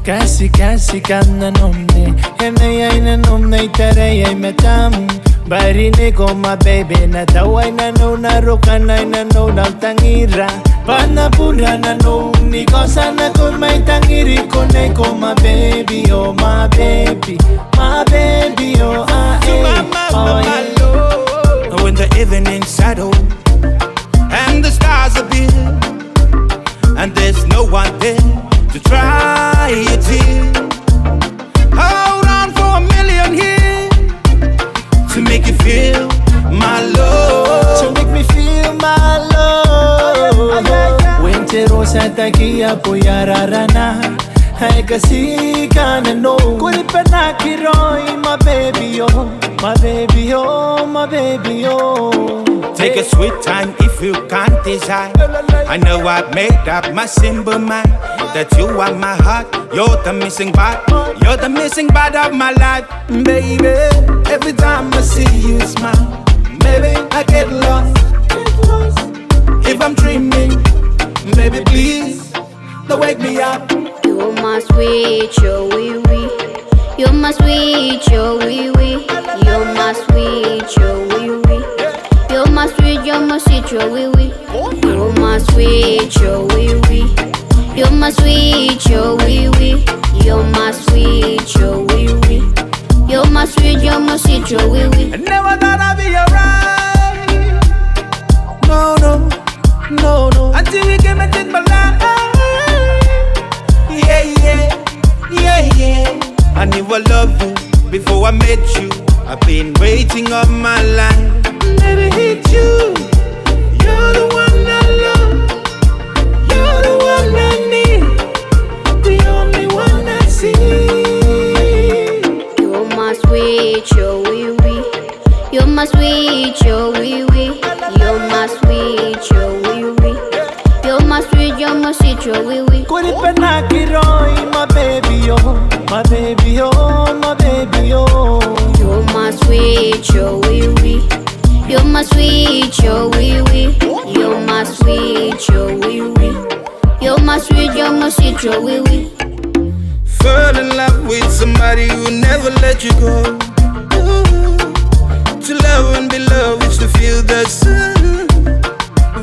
Kasi ka na nomne Henay na nomne Taray ay matam Barine ko my baby Na daway na no Narukanay na no Nagtangira Panapura na no Ni ko sana kung may tangiri Kunay ko my baby Oh my baby My baby Oh oh yeah. When the evening shadow And the stars appear And there's no one there To try it here Hold on for a million here To make you feel my love To make me feel my love Winter rosa takia po yararana Ay kasi ka na no Kuni pa nakiroy My baby oh My baby oh My baby oh Take a sweet time if you can't decide I know I've made up my simple mind That you are my heart You're the missing part You're the missing part of my life Baby, every time I see you smile Baby, I get lost If I'm dreaming Baby, please Don't wake me up You're my sweet Jovivi. You're my sweet Jovivi. You're my sweet Jovivi. You're my sweet, you're my sweet Jovivi. You're my sweet Jovivi. You're my sweet Jovivi. You're my sweet Jovivi. You're my sweet, you're my sweet Jovivi. I never thought I'd be alright. No, no, no, no. Until we came and did my life. Yeah, yeah, yeah, yeah I knew I loved you before I met you I've been waiting all my life Never hit you You're the one I love You're the one I need The only one I see You're my sweet Jovivi. You're my sweet Jovivi. You're my sweet Jovivi. You're my sweet, you're my sweet Jovivi. Kuni pa nakiroy My baby oh My baby oh My baby oh You're my sweet Jovivi. You're my sweet Jovivi. You're my sweet Jovivi. You're my sweet, you're my sweet Jovivi. Fall in love with somebody who never let you go Ooh. To love and be loved is to feel the sun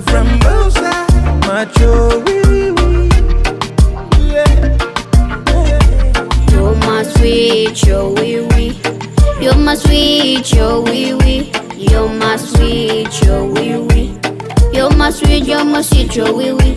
From both sides My Jovivi. You're my sweet Jovivi. You're my sweet Jovivi. You're my sweet Jovivi. You're my sweet, you're my sweet Jovivi.